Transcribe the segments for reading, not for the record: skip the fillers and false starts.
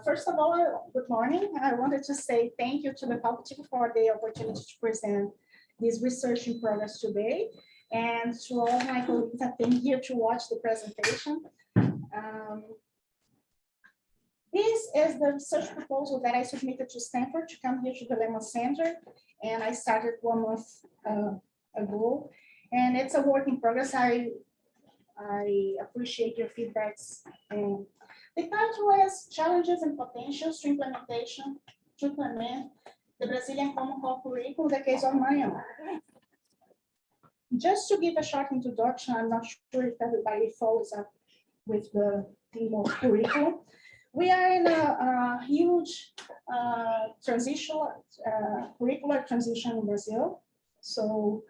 First of all, good morning. I wanted to say thank you to the faculty for the opportunity to present this research in progress today, and to all my colleagues that came here to watch the presentation. This is the research proposal that I submitted to Stanford to come here to the Lehman Center, and I started 1 month ago, and it's a work in progress. I appreciate your feedbacks. And the title is Challenges and Potentials to implement the Brazilian Common Core Curriculum, the case of Maranhão. Just to give a short introduction, I'm not sure if everybody follows up with the theme of curriculum. We are in a huge curricular transition in Brazil. So,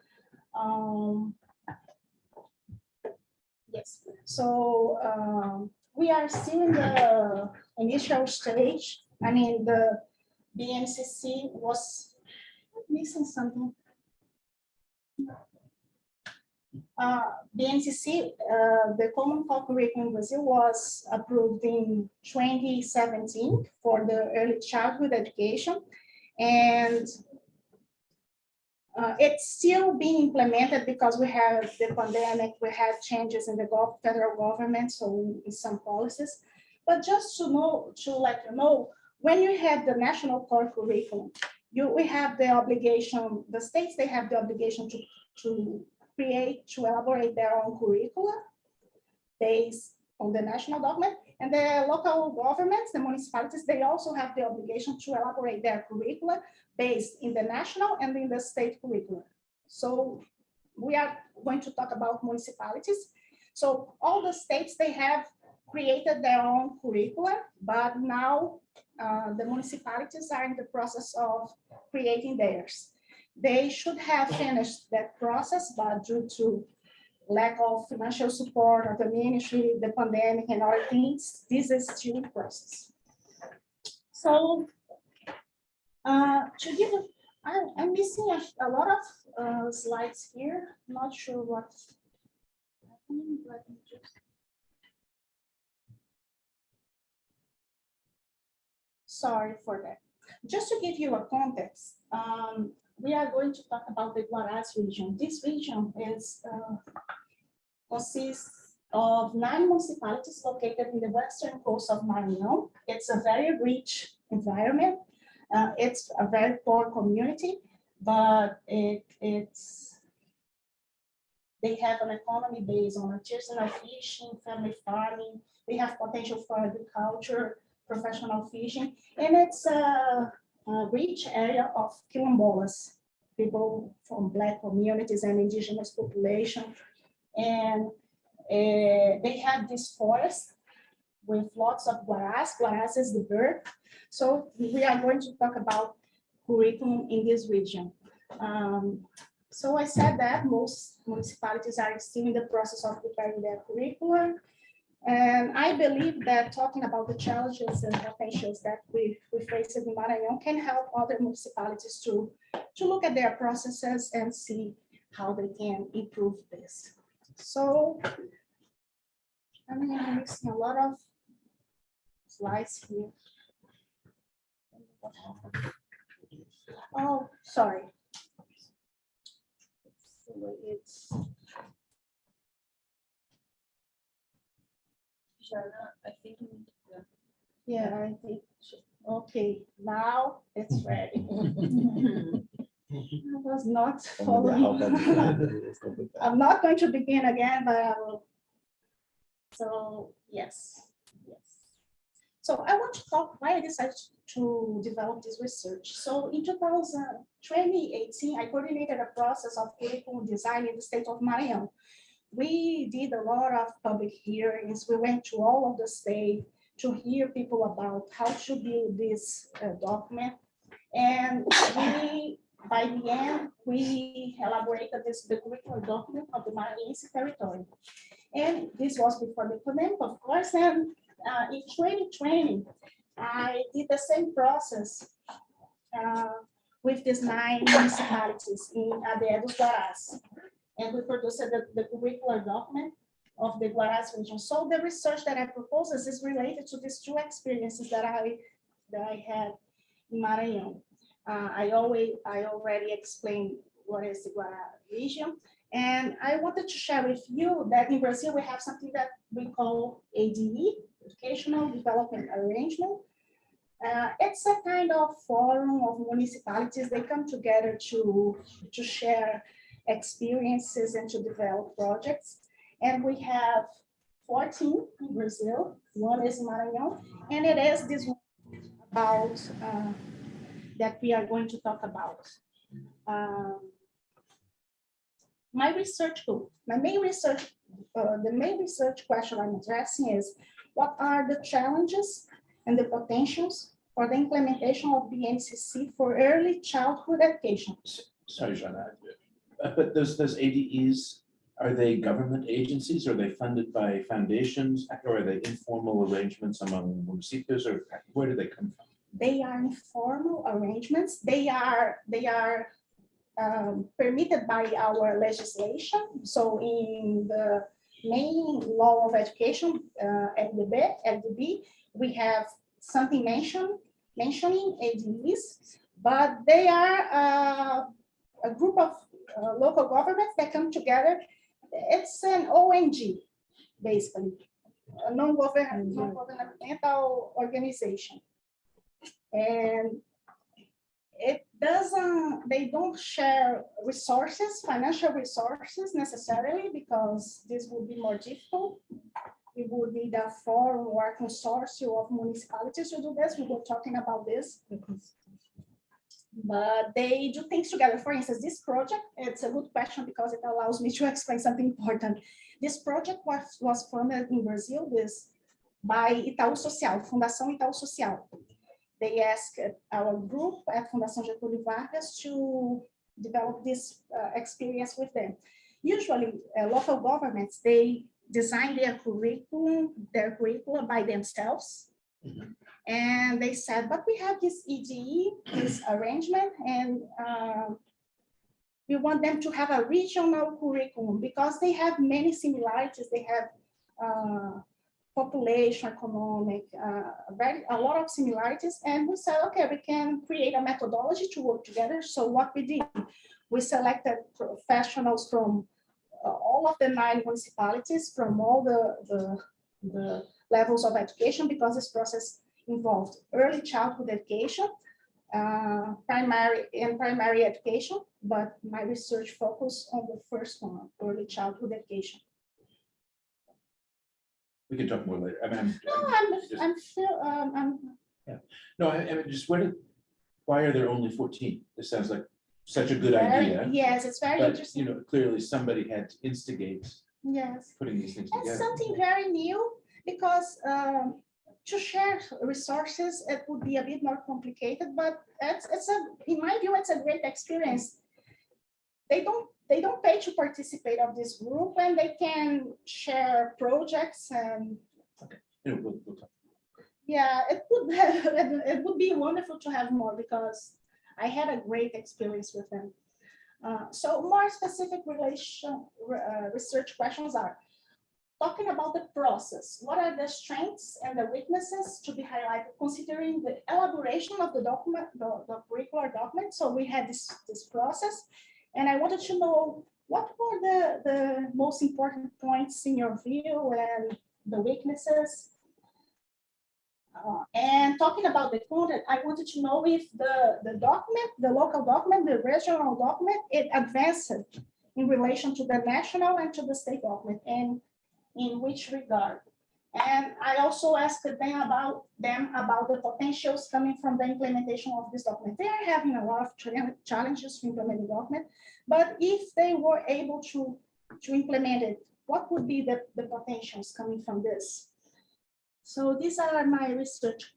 yes, so we are still in the initial stage. I mean, the BNCC was missing something. BNCC, the Common Core Curriculum in Brazil, was approved in 2017 for the early childhood education, and it's still being implemented because we have the pandemic, we have changes in the federal government, so in some policies. But just to know, to let you know, when you have the national core curriculum, we have the obligation, the states, they have the obligation to elaborate their own curricula based on the national document, and the local governments, the municipalities, they also have the obligation to elaborate their curricula based in the national and in the state curricula. So we are going to talk about municipalities. So all the states, they have created their own curricula, but now the municipalities are in the process of creating theirs. They should have finished that process, but due to lack of financial support of the ministry, the pandemic and other things, this is still in process. So to give, I'm missing a lot of slides here. I'm not sure what's happening. Let me just. Sorry for that. Just to give you a context, we are going to talk about the Guarás region. This region is consists of 9 municipalities located in the western coast of Maranhão. It's a very rich environment. It's a very poor community, but they have an economy based on artisanal fishing, family farming. They have potential for agriculture, professional fishing, and it's a rich area of quilombolas, people from Black communities and indigenous population. And they have this forest with lots of guarás. Guarás is the bird. So we are going to talk about curriculum in this region. So I said that most municipalities are still in the process of preparing their curriculum. And I believe that talking about the challenges and potentials that we face in Maranhão can help other municipalities to look at their processes and see how they can improve this. So, I mean, I'm missing a lot of slides here. Oh, sorry. It's I think. yeah, I think. Okay, now it's ready. I was not following. I'm not going to begin again, but I will. So yes. So I want to talk why I decided to develop this research. So in 2018, I coordinated a process of curriculum design in the state of Maranhão. We did a lot of public hearings. We went to all of the state to hear people about how to build this document. And by the end, we elaborated the curriculum document of the Maranhense territory. And this was before the pandemic, of course. And in 2020, I did the same process with these 9 municipalities in Aldeia dos Guarás. And we produced the curricular document. of the Guaraz region. So the research that I propose is related to these two experiences that I had in Maranhão. I already explained what is the Guaraz region. And I wanted to share with you that in Brazil, we have something that we call ADE, Educational Development Arrangement. It's a kind of forum of municipalities. They come together to share experiences and to develop projects. And we have 14 in Brazil. One is Maranhão, and it is this one about that we are going to talk about. My research group, the main research question I'm addressing is, what are the challenges and the potentials for the implementation of the NCC for early childhood education? Sorry, Jana, but those ADEs, are they government agencies? Are they funded by foundations? Or are they informal arrangements among municipios? Or where do they come from? They are informal arrangements. They are permitted by our legislation. So in the main law of education, LDB, we have something mentioning ADEs, but they are a group of local governments that come together. It's an ONG, basically, a non-governmental organization. And they don't share resources, financial resources necessarily, because this would be more difficult. It would need a forum or a consortium of municipalities to do this. We were talking about this. But they do things together. For instance, this project, it's a good question because it allows me to explain something important. This project was funded in Brazil by Itaú Social, Fundação Itaú Social. They asked our group at Fundação Getúlio Vargas to develop this experience with them. Usually, local governments, they design their curricula by themselves. Mm-hmm. And they said, but we have this EDE, this arrangement, and we want them to have a regional curriculum because they have many similarities. They have population, economic, a lot of similarities. And we said, okay, we can create a methodology to work together. So what we did, we selected professionals from all of the 9 municipalities, from all the levels of education, because this process involved early childhood education, primary education, but my research focused on the first one, early childhood education. We can talk more later. I mean, why are there only 14? This sounds like such a good idea. Yes, it's very interesting. You know, clearly somebody had to instigate putting these things together. It's something very new because to share resources, it would be a bit more complicated, but in my view, it's a great experience. They don't pay to participate of this group, and they can share projects and. Okay. We'll talk. Yeah, it would be wonderful to have more because I had a great experience with them. So more specific research questions are talking about the process. What are the strengths and the weaknesses to be highlighted considering the elaboration of the document, the curricular document? So we had this process, and I wanted to know what were the most important points in your view and the weaknesses. And talking about the content, I wanted to know if the document, the local document, the regional document, it advanced in relation to the national and to the state document, and in which regard. And I also asked them about the potentials coming from the implementation of this document. They are having a lot of challenges to implement the document, but if they were able to implement it, what would be the potentials coming from this? So these are my research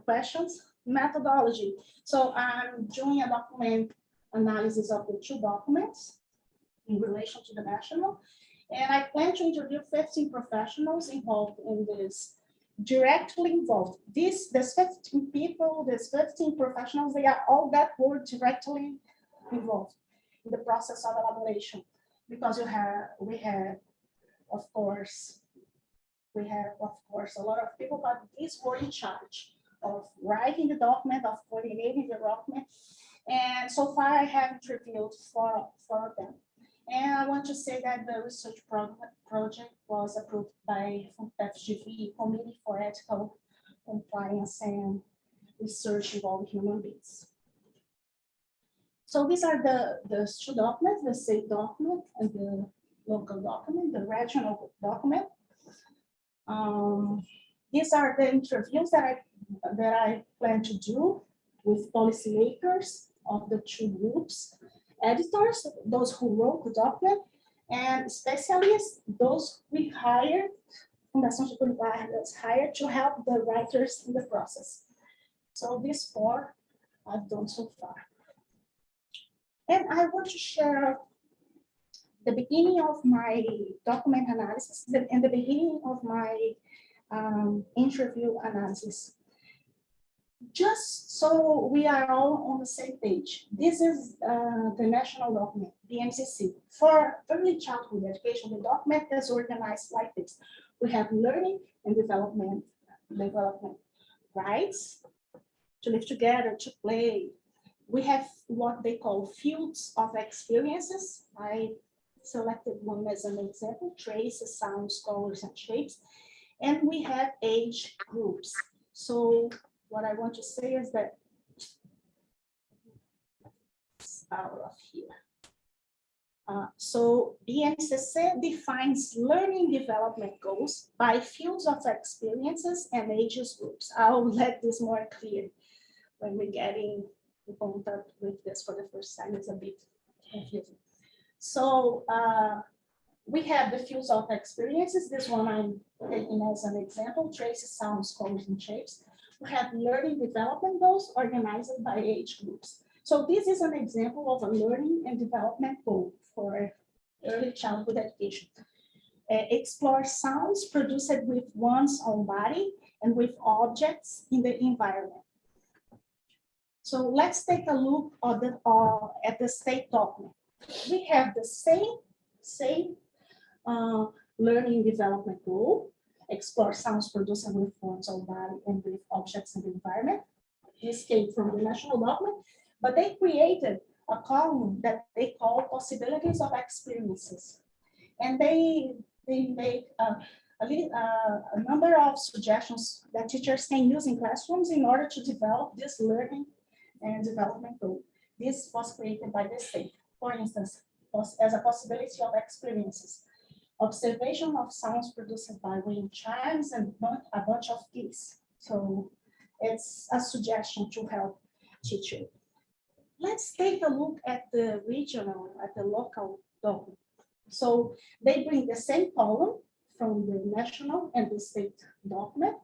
questions. Methodology. So I'm doing a document analysis of the 2 documents in relation to the national. And I plan to interview 15 professionals involved in this, directly involved. These 15 people, these 15 professionals, they are all that were directly involved in the process of elaboration. Because we have of course, we have, of course, a lot of people, but these were in charge of writing the document, of coordinating the document. And so far I have interviewed four of them. And I want to say that the research project was approved by FGV, Committee for Ethical Compliance and Research Involving Human Beings. So these are the two documents, the state document and the local document, the regional document. These are the interviews that I plan to do with policymakers of the two groups, editors, those who wrote the document, and specialists, those we hired, Fundação Getúlio Vargas hired to help the writers in the process. So these four I've done so far. And I want to share the beginning of my document analysis and the beginning of my interview analysis. Just so we are all on the same page, this is the national document, the MCC. For early childhood education, the document is organized like this. We have learning and development rights, to live together, to play. We have what they call fields of experiences. I selected one as an example, traces, sounds, colors, and shapes. And we have age groups. So what I want to say is that, out of here. So BNCC defines learning development goals by fields of experiences and ages groups. I'll let this more clear when we get in contact with this for the first time. It's a bit confusing. So we have the fields of experiences. This one I'm taking as an example, traces, sounds, colors, and shapes. We have learning development goals organized by age groups. So this is an example of a learning and development goal for early childhood education. Explore sounds produced with one's own body and with objects in the environment. So let's take a look at the state document. We have the same learning development goal, explore sounds produced with one's own body and with objects in the environment. This came from the national document, but they created a column that they call possibilities of experiences. And they make a number of suggestions that teachers can use in classrooms in order to develop this learning and development goal. This was created by the state. For instance, as a possibility of experiences, observation of sounds produced by wind chimes and a bunch of geese. So it's a suggestion to help teachers. Let's take a look at the local document. So they bring the same column from the national and the state document,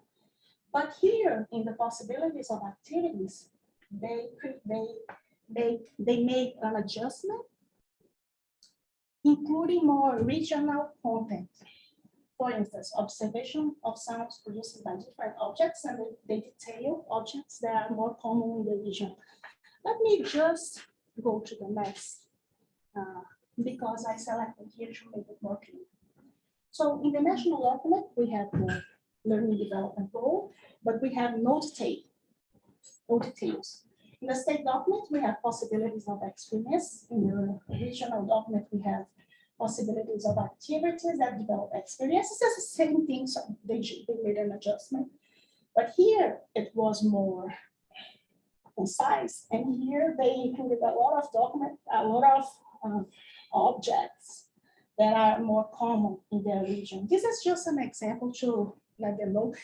but here in the possibilities of activities, they made an adjustment, including more regional content. For instance, observation of sounds produced by different objects, and they detail objects that are more common in the region. Let me just go to the next, because I selected here to make it more clear. So in the national document, we have the learning development goal, but we have no details. In the state document, we have possibilities of experience. In the regional document, we have possibilities of activities that develop experiences. It's the same thing, so they made an adjustment. But here, it was more concise. And here, they included a lot of objects that are more common in their region. This is just an example to let them know.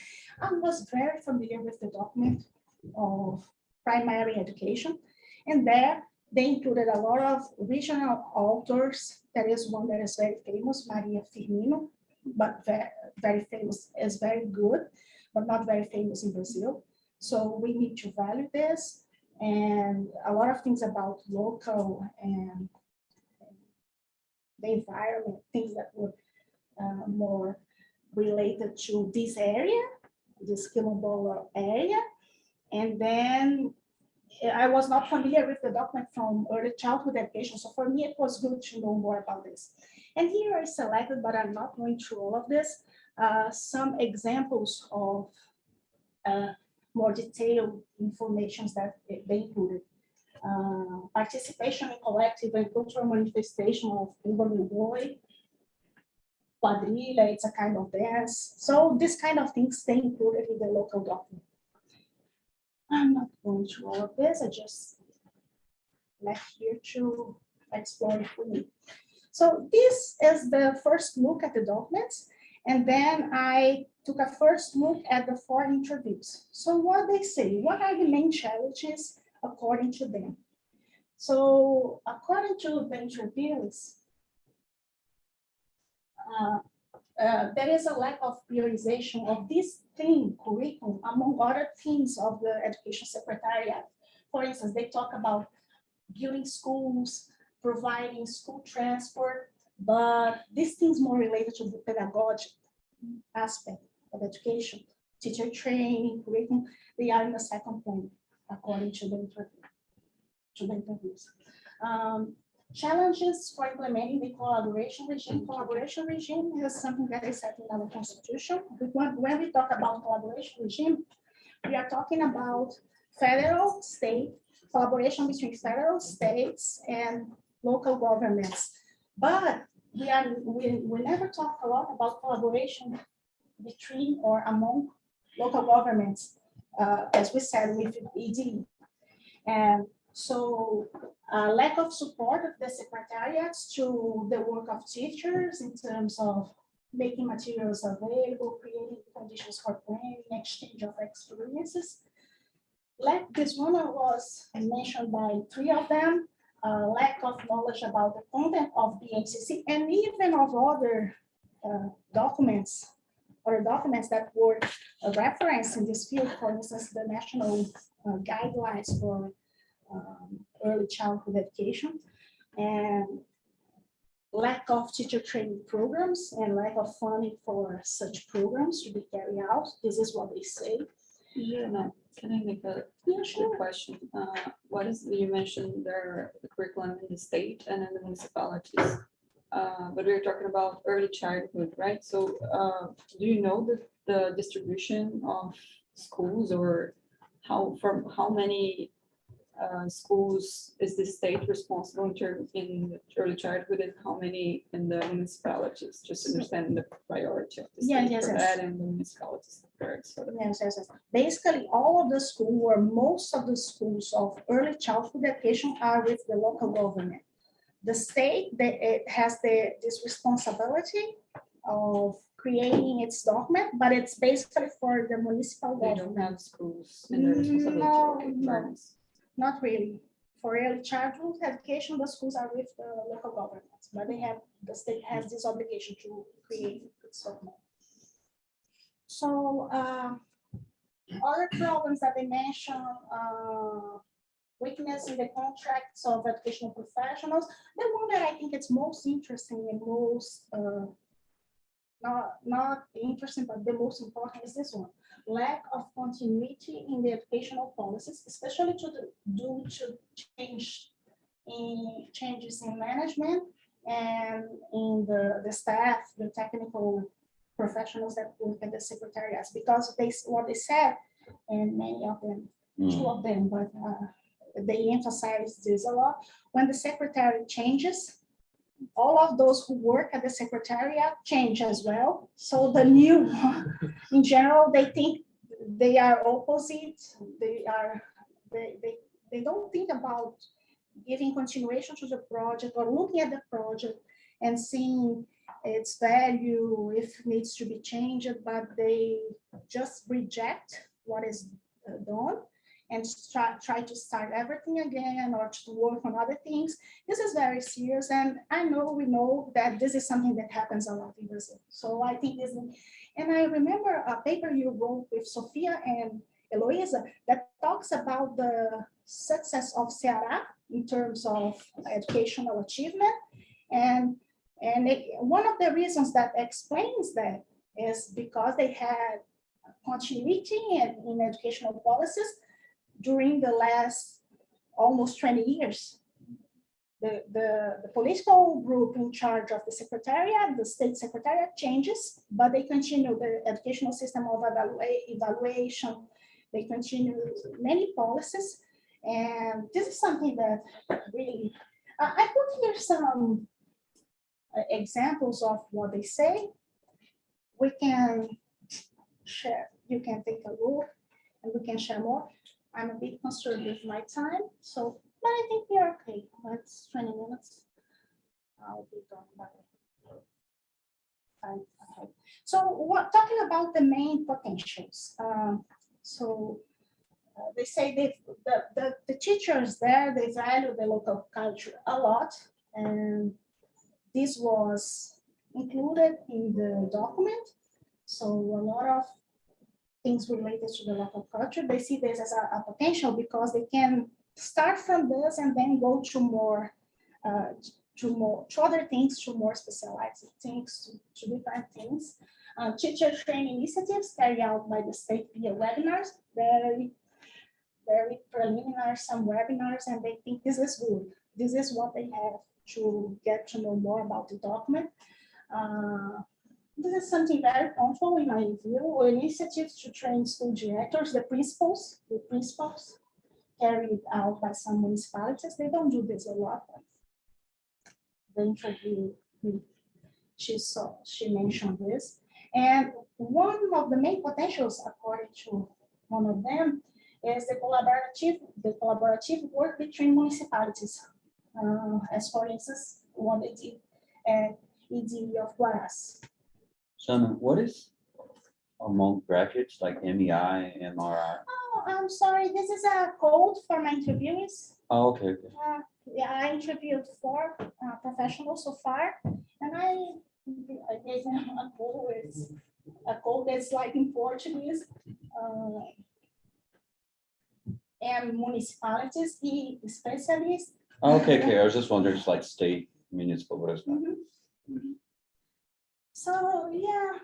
I was very familiar with the document of primary education, and there they included a lot of regional authors. There is one that is very famous, Maria Firmino, but very famous, is very good, but not very famous in Brazil. So we need to value this, and a lot of things about local and the environment, things that were more related to this area, this Quilombola area. And then I was not familiar with the document from early childhood education. So for me, it was good to know more about this. And here I selected, but I'm not going through all of this, some examples of more detailed information that they included. Participation in collective and cultural manifestation of urban boy, quadrilla, it's a kind of dance. So this kind of things they included in the local document. I'm not going through all of this, I just left here to explore if we need. So this is the first look at the documents. And then I took a first look at the 4 interviews. So what they say, what are the main challenges according to them? So according to the interviews, there is a lack of prioritization of this theme, curriculum, among other themes of the Education Secretariat. For instance, they talk about building schools, providing school transport, but these things more related to the pedagogy aspect of education, teacher training, curriculum, they are in the second point, according to the interviews. Challenges for implementing the collaboration regime. Collaboration regime is something that is set in our constitution. When we talk about collaboration regime, we are talking about federal, state, collaboration between federal, states, and local governments. But we never talk a lot about collaboration between or among local governments, as we said with ED. And so lack of support of the secretariats to the work of teachers in terms of making materials available, creating conditions for planning, exchange of experiences. Like this one was mentioned by 3 of them, lack of knowledge about the content of the NCC and even of other documents that were referenced in this field, for instance, the national guidelines for early childhood education, and lack of teacher training programs and lack of funding for such programs to be carried out. This is what they say. Yeah, can I make a quick question? What is, you mentioned the curriculum in the state and in the municipalities, but we're talking about early childhood, right? So do you know the distribution of schools, or from how many schools is the state responsible in early childhood, and how many in the municipalities? Just understanding the priority of the state for that and the municipalities for that. Yes. Basically, all of the schools or most of the schools of early childhood education are with the local government. The state it has this responsibility of creating its document, but it's basically for the municipal They government. don't have schools in their responsibility. No. Not really. For early childhood education, the schools are with the local governments, but the state has this obligation to create its document. So other problems that they mention, weakness in the contracts of educational professionals. The one that I think it's most interesting and most not interesting, but the most important is this one: lack of continuity in the educational policies, especially due to changes in management and in the staff, the technical professionals that work at the secretariats. Because what they said, and many of them, 2 of them, but they emphasize this a lot. When the secretary changes, all of those who work at the secretariat change as well. So the new one, in general, they think they are opposite. They don't think about giving continuation to the project or looking at the project and seeing its value, if it needs to be changed, but they just reject what is done and try to start everything again or to work on other things. This is very serious, and we know that this is something that happens a lot in Brazil. So I think this, and I remember a paper you wrote with Sophia and Eloisa that talks about the success of Ceará in terms of educational achievement, and one of the reasons that explains that is because they had continuity in educational policies during the last almost 20 years. the political group in charge of the secretariat, the state secretariat changes, but they continue the educational system of evaluation. They continue many policies. And this is something that really, I put here some examples of what they say. We can share, you can take a look and we can share more. I'm a bit concerned with my time, so, but I think we are okay. It's 20 minutes. I'll be done by time ahead. So what, talking about the main potentials. They say the teachers there, they value the local culture a lot, and this was included in the document. So a lot of things related to the local culture, they see this as a potential because they can start from this and then go to more, to other things, to more specialized things, to different things. Teacher training initiatives carried out by the state via webinars, very preliminary, some webinars, and they think this is good. This is what they have to get to know more about the document. This is something very punctual in my view. Initiatives to train school directors, the principals carried out by some municipalities. They don't do this a lot. The interview, she mentioned this. And one of the main potentials, according to one of them, is the collaborative work between municipalities. As for instance, what they did at ED of Guaras. Shannon, what is among brackets like MEI, MRI? Oh, I'm sorry, this is a code for my interviews. Oh, okay, okay. Yeah, I interviewed 4 professionals so far, and I gave them a code that's like in Portuguese, and municipalities, specialists. Okay, okay. I was just wondering, it's like state municipal, what is that? Mhm. So yeah,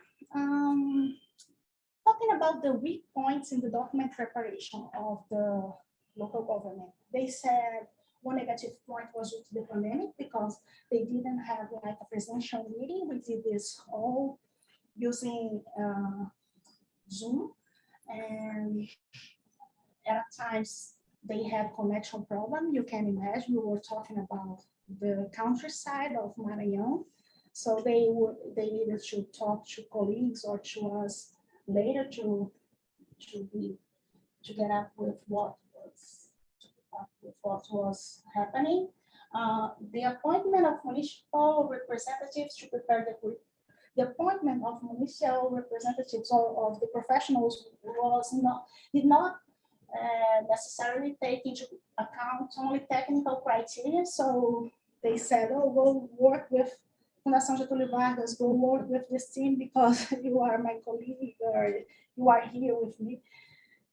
talking about the weak points in the document preparation of the local government, they said one negative point was due to the pandemic because they didn't have like a presidential meeting. We did this all using Zoom, and at times they had connection problem. You can imagine, we were talking about the countryside of Maranhão. So they needed to talk to colleagues or to us later to get up with what was happening. The appointment of municipal representatives to prepare the appointment of municipal representatives or of the professionals did not necessarily take into account only technical criteria. So they said, oh, go work with Fundação Getúlio Vargas, go work with this team because you are my colleague or you are here with me.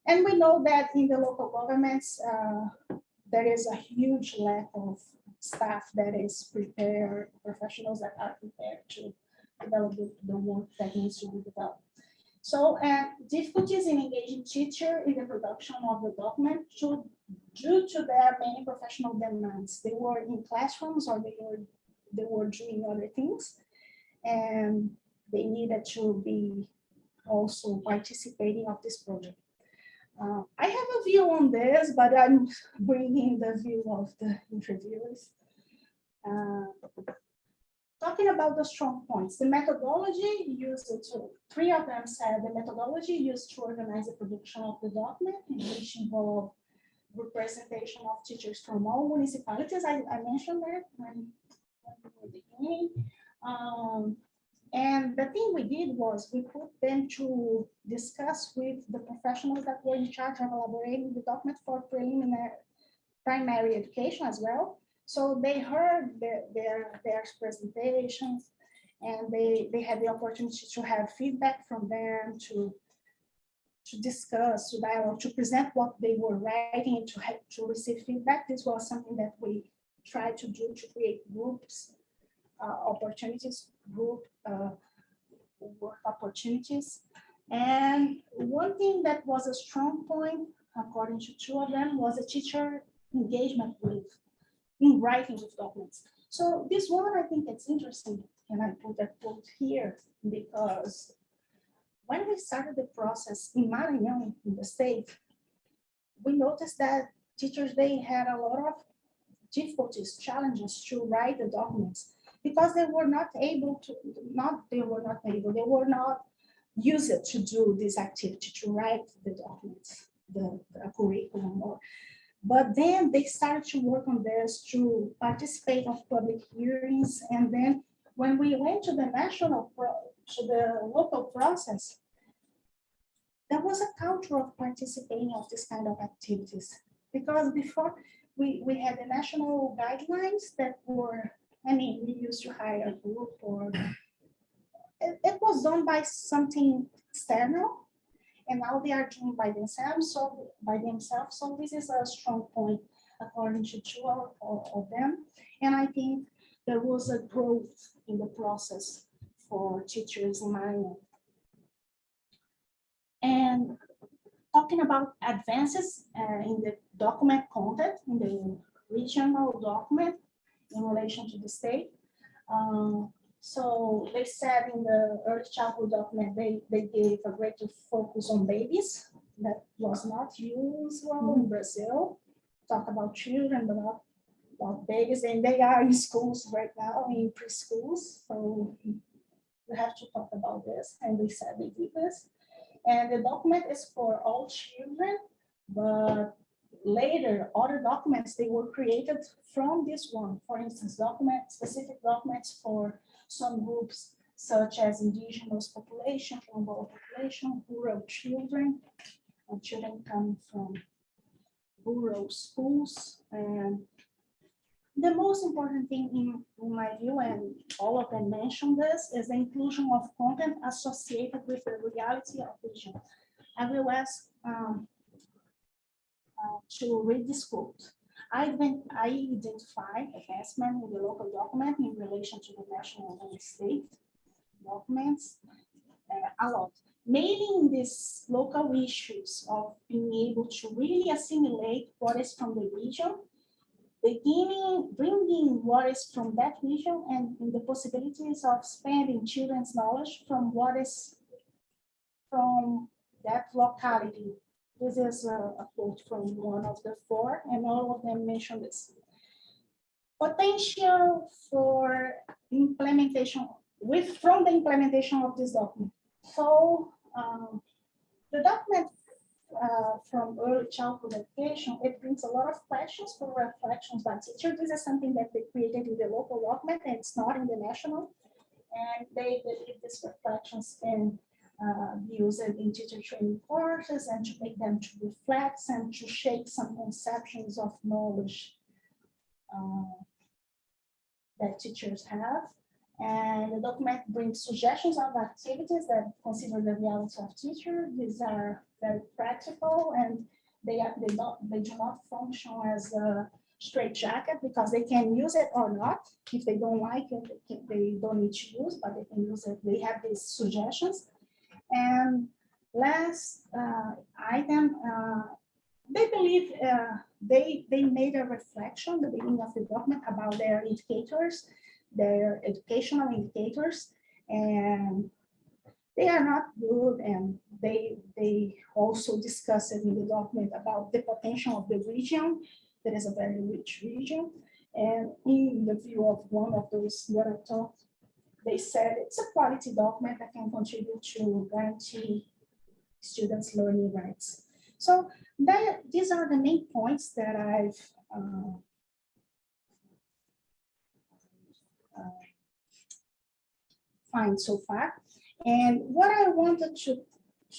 And we know that in the local governments, there is a huge lack of staff that is prepared, professionals that are prepared to develop the work that needs to be developed. So difficulties in engaging teacher in the production of the document due to their many professional demands. They were in classrooms or they were doing other things, and they needed to be also participating of this project. I have a view on this, but I'm bringing the view of the interviewers. Talking about the strong points, the methodology used to, 3 of them said the methodology used to organize the production of the document, which involved representation of teachers from all municipalities. I mentioned that when we were beginning. And the thing we did was we put them to discuss with the professionals that were in charge of elaborating the document for primary education as well. So they heard their presentations, and they had the opportunity to have feedback from them, to discuss, to dialogue, to present what they were writing, and to receive feedback. This was something that we tried to do to create groups, opportunities, group work opportunities. And one thing that was a strong point, according to 2 of them, was a teacher engagement with in writing with documents. So this one, I think it's interesting, and I put that quote here because when we started the process in Maranhão, in the state, we noticed that teachers, they had a lot of difficulties, challenges to write the documents because they were not used to do this activity, to write the documents, the curriculum. But then they started to work on this, to participate of public hearings. And then when we went to the local process, there was a culture of participating of this kind of activities. Because before we had the national guidelines that were, we used to hire a group, or it was done by something external, and now they are doing by themselves. So this is a strong point according to two of them. And I think there was a growth in the process for teachers in Maranhão. And talking about advances in the document content, in the regional document in relation to the state. So they said in the early childhood document, they gave a greater focus on babies. That was not usual in Brazil. Talk about children, but not about babies. And they are in schools right now, in preschools. So we have to talk about this. And they said they did this. And the document is for all children, but later, other documents, they were created from this one. For instance, specific documents for some groups, such as indigenous population, rural population, rural children, and children coming from rural schools. And the most important thing in my view, and all of them mentioned this, is the inclusion of content associated with the reality of vision. I will ask to read this quote. I identify advancement in the local document in relation to the national and state documents a lot. Mainly in these local issues of being able to really assimilate what is from the region, bringing what is from that region, and the possibilities of expanding children's knowledge from what is from that locality. This is a quote from one of the four, and all of them mention this. Potential for implementation from the implementation of this document. So the document from early childhood education, it brings a lot of questions for reflections by teachers. This is something that they created in the local document, and it's not in the national. And they believe these reflections can use it in teacher training courses and to make them to reflect and to shape some conceptions of knowledge that teachers have. And the document brings suggestions of activities that consider the reality of teachers. These are very practical, and they do not function as a straitjacket, because they can use it or not. If they don't like it, they don't need to use, but they can use it. They have these suggestions. And last item, they believe they made a reflection at the beginning of the document about their indicators, their educational indicators, and they are not good. And they also discuss it in the document about the potential of the region. That is a very rich region. And in the view of one of those what I talked, they said it's a quality document that can contribute to guarantee students' learning rights. So these are the main points that I've find so far. And what I wanted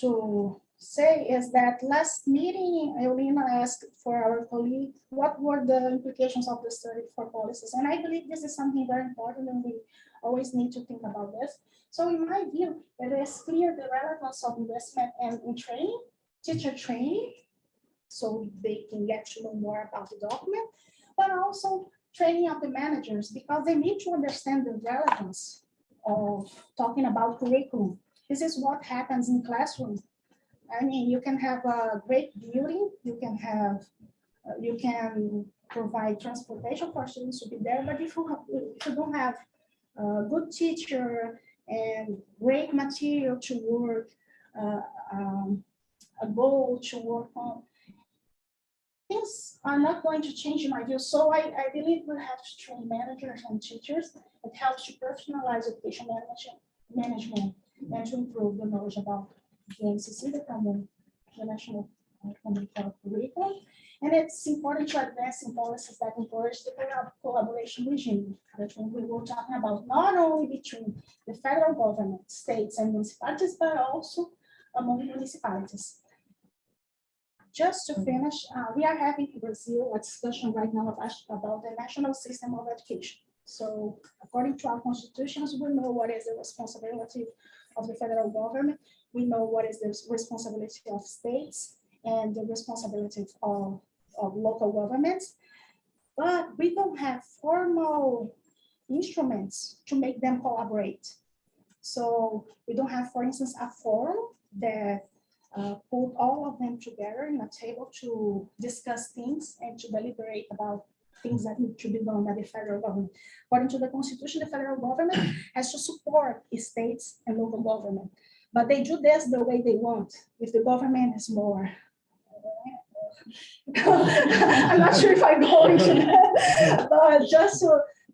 to say is that last meeting, Eulina asked for our colleague, what were the implications of the study for policies? And I believe this is something very important, and we always need to think about this. So in my view, it is clear the relevance of investment in training, teacher training, so they can get to know more about the document, but also training of the managers, because they need to understand the relevance of talking about curriculum. This is what happens in classrooms. I mean, you can have a great building, you can provide transportation for students to be there, but if you don't have a good teacher and great material to work, a goal to work on, things are not going to change in my view. So I believe we have to train managers and teachers. It helps to personalize education management and to improve the knowledge about the NCC, the National Common Core Curriculum. And it's important to advance in policies that encourage the collaboration regime that we were talking about, not only between the federal government, states, and municipalities, but also among municipalities. Just to finish, we are having in Brazil a discussion right now about the national system of education. So according to our constitutions, we know what is the responsibility of the federal government. We know what is the responsibility of states and the responsibility of local governments. But we don't have formal instruments to make them collaborate. So we don't have, for instance, a forum that put all of them together in a table to discuss things and to deliberate about things that need to be done by the federal government. According to the Constitution, the federal government has to support states and local government, but they do this the way they want. If the government is more, I'm not sure if I go into that, but just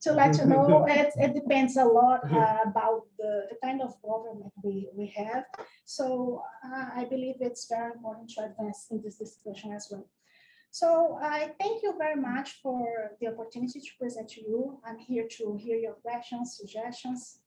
to let you know, it depends a lot about the kind of government we have. So I believe it's very important to advance in this discussion as well. So I thank you very much for the opportunity to present to you. I'm here to hear your questions, suggestions,